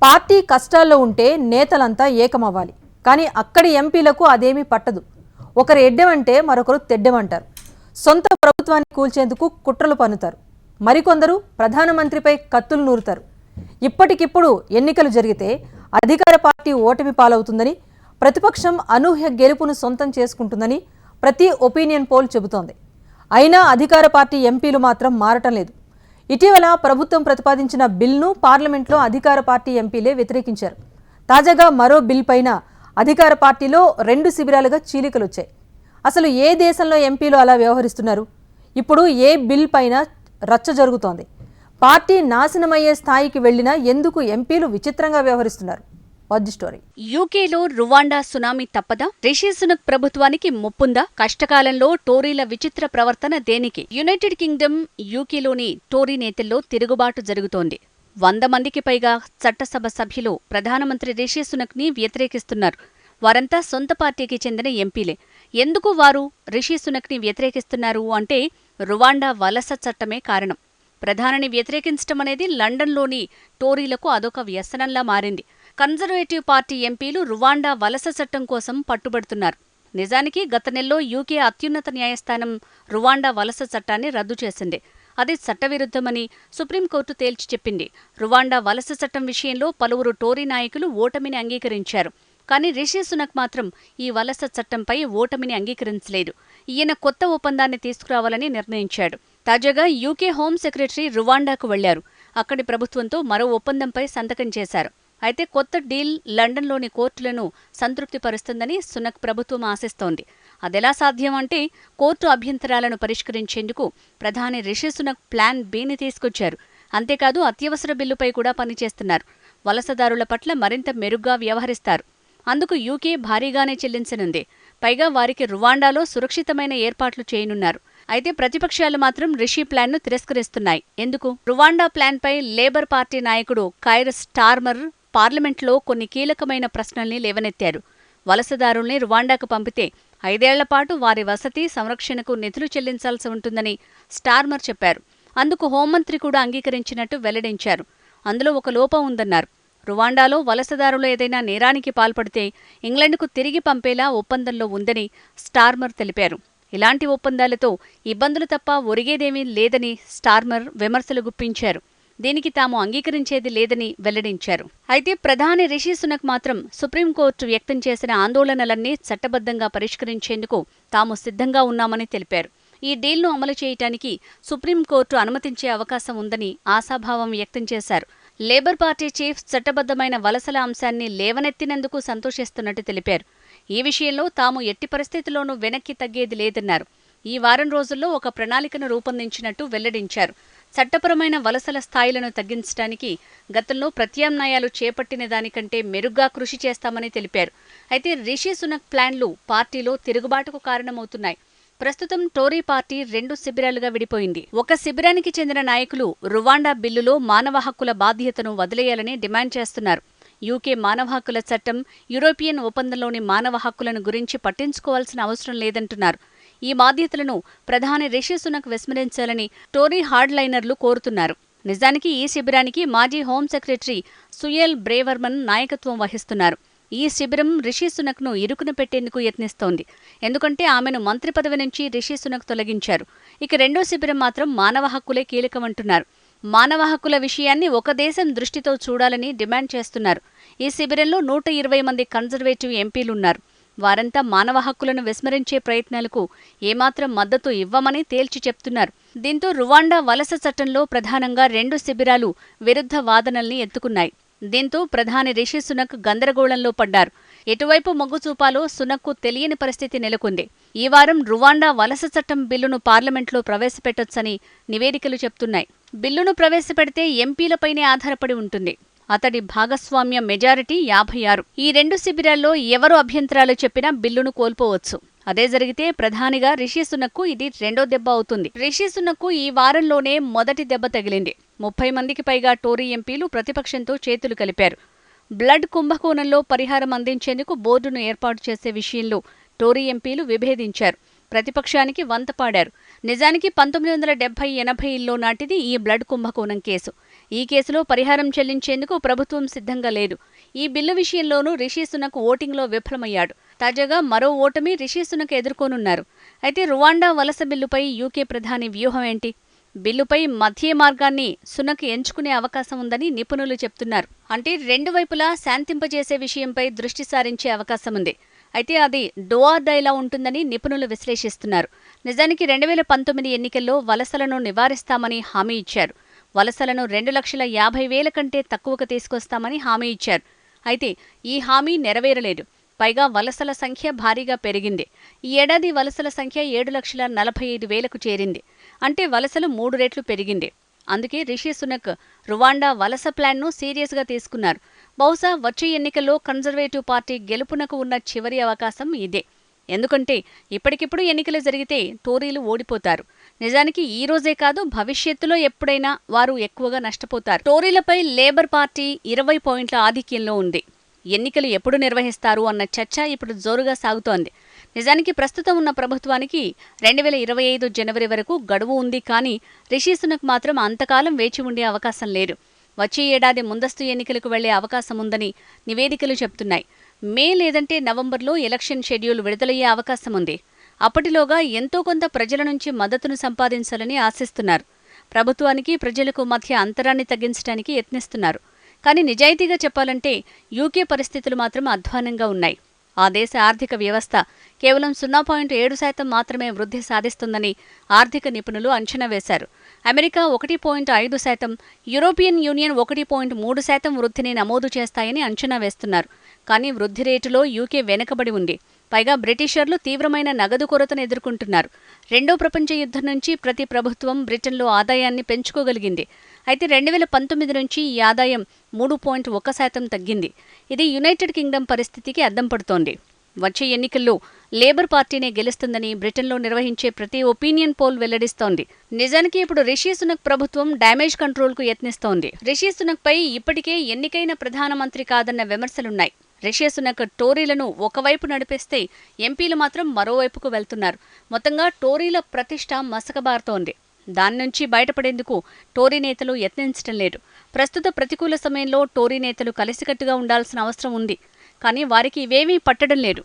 Party కష్టాల్లో ఉంటే నేతలంతా ఏకమవ్వాలి. కానీ అక్కడి ఎంపీలకు అదేమీ పట్టదు. ఒకరు ఎడ్డెమంటే మరొకరు తెడ్డెమంటారు. సొంత ప్రభుత్వాన్ని కూల్చేందుకు కుట్రలు పన్నుతారు. మరికొందరు ప్రధానమంత్రిపై కత్తులు నూరుతారు. ఇప్పటికిప్పుడు ఎన్నికలు జరిగితే అధికార పార్టీ ఓటమి పాలవుతుందని, ప్రతిపక్షం అనూహ్య గెలుపును సొంతం చేసుకుంటుందని ప్రతి ఒపీనియన్ పోల్ చెబుతోంది. అయినా అధికార పార్టీ ఎంపీలు మాత్రం మారటం లేదు. ఇటీవల ప్రభుత్వం ప్రతిపాదించిన బిల్ను పార్లమెంట్లో అధికార పార్టీ ఎంపీలే వ్యతిరేకించారు. తాజాగా మరో బిల్ పైన అధికార పార్టీలో 2 శిబిరాలుగా చీలికలొచ్చాయి. అసలు ఏ దేశంలో ఎంపీలు అలా వ్యవహరిస్తున్నారు? ఇప్పుడు ఏ బిల్ పైన రచ్చ జరుగుతోంది? పార్టీ నాశనమయ్యే స్థాయికి వెళ్లినా ఎందుకు ఎంపీలు విచిత్రంగా వ్యవహరిస్తున్నారు? స్టోరీ. యూకేలో రువాండా సునామీ తప్పదా? రిషి సునక్ ప్రభుత్వానికి ముప్పుందా? కష్టకాలంలో టోరీల విచిత్ర ప్రవర్తన దేనికి? యునైటెడ్ కింగ్డమ్, యూకేలోని టోరీ నేతల్లో తిరుగుబాటు జరుగుతోంది. 100 మందికి పైగా చట్టసభ సభ్యులు ప్రధానమంత్రి రిషి సునక్ ని వ్యతిరేకిస్తున్నారు. వారంతా సొంత పార్టీకి చెందిన ఎంపీలే. ఎందుకు వారు రిషి సునక్ ని వ్యతిరేకిస్తున్నారు అంటే రువాండా వలస చట్టమే కారణం. ప్రధానిని వ్యతిరేకించడం అనేది లండన్లోని టోరీలకు అదొక వ్యసనంలా మారింది. కన్జర్వేటివ్ పార్టీ ఎంపీలు రువాండా వలస చట్టం కోసం పట్టుబడుతున్నారు. నిజానికి గత నెలలో యూకే అత్యున్నత న్యాయస్థానం రువాండా వలస చట్టాన్ని రద్దు చేసింది. అది చట్టవిరుద్ధమని సుప్రీంకోర్టు తేల్చి చెప్పింది. రువాండా వలస చట్టం విషయంలో పలువురు టోరీ నాయకులు ఓటమిని అంగీకరించారు. కానీ రిషి సునక్ మాత్రం ఈ వలస చట్టంపై ఓటమిని అంగీకరించలేదు. ఈయన కొత్త ఒప్పందాన్ని తీసుకురావాలని నిర్ణయించాడు. తాజాగా యూకే హోం సెక్రటరీ రువాండాకు వెళ్లారు. అక్కడి ప్రభుత్వంతో మరో ఒప్పందంపై సంతకం చేశారు. అయితే కొత్త డీల్ లండన్లోని కోర్టులను సంతృప్తిపరుస్తుందని సునక్ ప్రభుత్వం ఆశిస్తోంది. అదెలా సాధ్యం అంటే కోర్టు అభ్యంతరాలను పరిష్కరించేందుకు ప్రధాని రిషి సునక్ ప్లాన్ బిని తీసుకొచ్చారు. అంతేకాదు అత్యవసర బిల్లుపై కూడా పనిచేస్తున్నారు. వలసదారుల పట్ల మరింత మెరుగ్గా వ్యవహరిస్తారు. అందుకు యూకే భారీగానే చెల్లించనుంది. పైగా వారికి రువాండాలో సురక్షితమైన ఏర్పాట్లు చేయనున్నారు. అయితే ప్రతిపక్షాలు మాత్రం రిషి ప్లాన్ను తిరస్కరిస్తున్నాయి. ఎందుకు? రువాండా ప్లాన్పై లేబర్ పార్టీ నాయకుడు కైర్ స్టార్మర్ పార్లమెంట్లో కొన్ని కీలకమైన ప్రశ్నల్ని లేవనెత్తారు. వలసదారుల్ని రువాండాకు పంపితే 5 ఏళ్లపాటు వారి వసతి, సంరక్షణకు నిధులు చెల్లించాల్సి ఉంటుందని స్టార్మర్ చెప్పారు. అందుకు హోంమంత్రి కూడా అంగీకరించినట్టు వెల్లడించారు. అందులో ఒక లోపం ఉందన్నారు. రువాండాలో వలసదారులు ఏదైనా నేరానికి పాల్పడితే ఇంగ్లండ్కు తిరిగి పంపేలా ఒప్పందంలో ఉందని స్టార్మర్ తెలిపారు. ఇలాంటి ఒప్పందాలతో ఇబ్బందులు తప్ప ఒరిగేదేమీ లేదని స్టార్మర్ విమర్శలు గుప్పించారు. దీనికి తాము అంగీకరించేది లేదని వెల్లడించారు. అయితే ప్రధాని రిషి సునక్ మాత్రం సుప్రీంకోర్టు వ్యక్తం చేసిన ఆందోళనలన్నీ చట్టబద్ధంగా పరిష్కరించేందుకు తాము సిద్ధంగా ఉన్నామని తెలిపారు. ఈ డీల్ను అమలు చేయటానికి సుప్రీంకోర్టు అనుమతించే అవకాశం ఉందని ఆశాభావం వ్యక్తం చేశారు. లేబర్ పార్టీ చీఫ్ చట్టబద్ధమైన వలసల అంశాన్ని లేవనెత్తినందుకు సంతోషిస్తున్నట్టు తెలిపారు. ఈ విషయంలో తాము ఎట్టి పరిస్థితుల్లోనూ వెనక్కి తగ్గేది లేదన్నారు. ఈ వారం రోజుల్లో ఒక ప్రణాళికను రూపొందించినట్టు వెల్లడించారు. చట్టపరమైన వలసల స్థాయిలను తగ్గించడానికి గతంలో ప్రత్యామ్నాయాలు చేపట్టిన దానికంటే మెరుగ్గా కృషి చేస్తామని తెలిపారు. అయితే రిషి సునక్ ప్లాన్లు పార్టీలో తిరుగుబాటుకు కారణమవుతున్నాయి. ప్రస్తుతం టోరీ పార్టీ 2 శిబిరాలుగా విడిపోయింది. ఒక శిబిరానికి చెందిన నాయకులు రువాండా బిల్లులో మానవ హక్కుల బాధ్యతను వదిలేయాలని డిమాండ్ చేస్తున్నారు. యూకే మానవ హక్కుల చట్టం, యూరోపియన్ ఒప్పందంలోని మానవ హక్కులను గురించి పట్టించుకోవాల్సిన అవసరం లేదంటున్నారు. ఈ బాధ్యతలను ప్రధాని రిషి సునక్ విస్మరించాలని టోరీ హార్డ్లైనర్లు కోరుతున్నారు. నిజానికి ఈ శిబిరానికి మాజీ హోం సెక్రటరీ సుయేల్ బ్రేవర్మన్ నాయకత్వం వహిస్తున్నారు. ఈ శిబిరం రిషి సునక్ ను ఇరుకున పెట్టేందుకు యత్నిస్తోంది. ఎందుకంటే ఆమెను మంత్రి పదవి నుంచి రిషి సునక్ తొలగించారు. ఇక రెండో శిబిరం మాత్రం మానవ హక్కులే కీలకమంటున్నారు. మానవ హక్కుల విషయాన్ని ఒక దేశం దృష్టితో చూడాలని డిమాండ్ చేస్తున్నారు. ఈ శిబిరంలో 120 మంది కన్జర్వేటివ్ ఎంపీలున్నారు. వారంతా మానవ హక్కులను విస్మరించే ప్రయత్నాలకు ఏమాత్రం మద్దతు ఇవ్వమని తేల్చి చెప్తున్నారు. దీంతో రువాండా వలస చట్టంలో ప్రధానంగా 2 శిబిరాలు విరుద్ధ వాదనల్ని ఎత్తుకున్నాయి. దీంతో ప్రధాని రిషి సునక్ గందరగోళంలో పడ్డారు. ఎటువైపు మొగ్గు చూపాలో సునక్కు తెలియని పరిస్థితి నెలకొంది. ఈ వారం రువాండా వలస చట్టం బిల్లును పార్లమెంట్లో ప్రవేశపెట్టొచ్చని నివేదికలు చెప్తున్నాయి. బిల్లును ప్రవేశపెడితే ఎంపీలపైనే ఆధారపడి ఉంటుంది. అతడి భాగస్వామ్య మెజారిటీ 56. ఈ 2 శిబిరాల్లో ఎవరు అభ్యంతరాలు చెప్పినా బిల్లును కోల్పోవచ్చు. అదే జరిగితే ప్రధానిగా రిషి సునక్కు ఇది 2వ దెబ్బ అవుతుంది. రిషి సునక్కు ఈ వారంలోనే మొదటి దెబ్బ తగిలింది. 30 మందికి పైగా టోరీ ఎంపీలు ప్రతిపక్షంతో చేతులు కలిపారు. బ్లడ్ కుంభకోణంలో పరిహారం అందించేందుకు బోర్డును ఏర్పాటు చేసే విషయంలో టోరీ ఎంపీలు విభేదించారు. ప్రతిపక్షానికి వంతపాడారు. నిజానికి 1970-80ల్లో నాటిది ఈ బ్లడ్ కుంభకోణం కేసు. ఈ కేసులో పరిహారం చెల్లించేందుకు ప్రభుత్వం సిద్ధంగా లేదు. ఈ బిల్లు విషయంలోనూ రిషి సునక్ ఓటింగ్లో విఫలమయ్యాడు. తాజాగా మరో ఓటమి రిషి సునక్ ఎదుర్కొనున్నారు. అయితే రువాండా వలస బిల్లుపై యూకే ప్రధాని వ్యూహం ఏంటి? బిల్లుపై మధ్య మార్గాన్ని సునక్ ఎంచుకునే అవకాశం ఉందని నిపుణులు చెప్తున్నారు. అంటే రెండు వైపులా శాంతింపజేసే విషయంపై దృష్టి సారించే అవకాశం ఉంది. అయితే అది డో ఆర్ డైలా ఉంటుందని నిపుణులు విశ్లేషిస్తున్నారు. నిజానికి 2019 ఎన్నికల్లో వలసలను నివారిస్తామని హామీ ఇచ్చారు. వలసలను 2,50,000 కంటే తక్కువకు తీసుకొస్తామని హామీ ఇచ్చారు. అయితే ఈ హామీ నెరవేరలేదు. పైగా వలసల సంఖ్య భారీగా పెరిగింది. ఈ ఏడాది వలసల సంఖ్య 7,45,000కు చేరింది. అంటే వలసలు 3 రెట్లు పెరిగింది. అందుకే రిషి సునక్ రువాండా వలస ప్లాన్ను సీరియస్గా తీసుకున్నారు. బహుశా వచ్చే ఎన్నికల్లో కన్జర్వేటివ్ పార్టీ గెలుపునకు ఉన్న చివరి అవకాశం ఇదే. ఎందుకంటే ఇప్పటికిప్పుడు ఎన్నికలు జరిగితే టోరీలు ఓడిపోతారు. నిజానికి ఈ రోజే కాదు, భవిష్యత్తులో ఎప్పుడైనా వారు ఎక్కువగా నష్టపోతారు. టోరీలపై లేబర్ పార్టీ 20 పాయింట్ల ఆధిక్యంలో ఉంది. ఎన్నికలు ఎప్పుడు నిర్వహిస్తారు అన్న చర్చ ఇప్పుడు జోరుగా సాగుతోంది. నిజానికి ప్రస్తుతం ఉన్న ప్రభుత్వానికి 2025 జనవరి వరకు గడువు ఉంది. కానీ రిషి సునక్ మాత్రం అంతకాలం వేచి ఉండే అవకాశం లేదు. వచ్చే ఏడాది ముందస్తు ఎన్నికలకు వెళ్లే అవకాశం ఉందని నివేదికలు చెబుతున్నాయి. మే లేదంటే నవంబర్లో ఎలక్షన్ షెడ్యూల్ విడుదలయ్యే అవకాశం ఉంది. అప్పటిలోగా ఎంతో కొంత ప్రజల నుంచి మద్దతును సంపాదించాలని ఆశిస్తున్నారు. ప్రభుత్వానికి ప్రజలకు మధ్య అంతరాన్ని తగ్గించడానికి యత్నిస్తున్నారు. కానీ నిజాయితీగా చెప్పాలంటే యూకే పరిస్థితులు మాత్రం అధ్వానంగా ఉన్నాయి. ఆ దేశ ఆర్థిక వ్యవస్థ కేవలం 0.7% మాత్రమే వృద్ధి సాధిస్తుందని ఆర్థిక నిపుణులు అంచనా వేశారు. అమెరికా 1.5%, యూరోపియన్ యూనియన్ 1.3% వృద్ధిని నమోదు చేస్తాయని అంచనా వేస్తున్నారు. కానీ వృద్ధి రేటులో యూకే వెనుకబడి ఉంది. పైగా బ్రిటిషర్లు తీవ్రమైన నగదు కొరతను ఎదుర్కొంటున్నారు. రెండో ప్రపంచ యుద్ధం నుంచి ప్రతి ప్రభుత్వం బ్రిటన్లో ఆదాయాన్ని పెంచుకోగలిగింది. అయితే 2019 నుంచి ఈ ఆదాయం 3.1% తగ్గింది. ఇది యునైటెడ్ కింగ్డమ్ పరిస్థితికి అద్దం పడుతోంది. వచ్చే ఎన్నికల్లో లేబర్ పార్టీనే గెలుస్తుందని బ్రిటన్లో నిర్వహించే ప్రతి ఒపీనియన్ పోల్ వెల్లడిస్తోంది. నిజానికి ఇప్పుడు రిషి సునక్ ప్రభుత్వం డ్యామేజ్ కంట్రోల్కు యత్నిస్తోంది. రిషి సునక్పై ఇప్పటికే ఎన్నికైన ప్రధానమంత్రి కాదన్న విమర్శలున్నాయి. రిషి సునక్ టోరీలను ఒకవైపు నడిపిస్తే ఎంపీలు మాత్రం మరోవైపుకు వెళ్తున్నారు. మొత్తంగా టోరీల ప్రతిష్ట మసకబారుతోంది. దాని నుంచి బయటపడేందుకు టోరీ నేతలు యత్నించడం లేదు. ప్రస్తుత ప్రతికూల సమయంలో టోరీ నేతలు కలిసికట్టుగా ఉండాల్సిన అవసరం ఉంది. కానీ వారికి ఇవేమీ పట్టడం లేదు.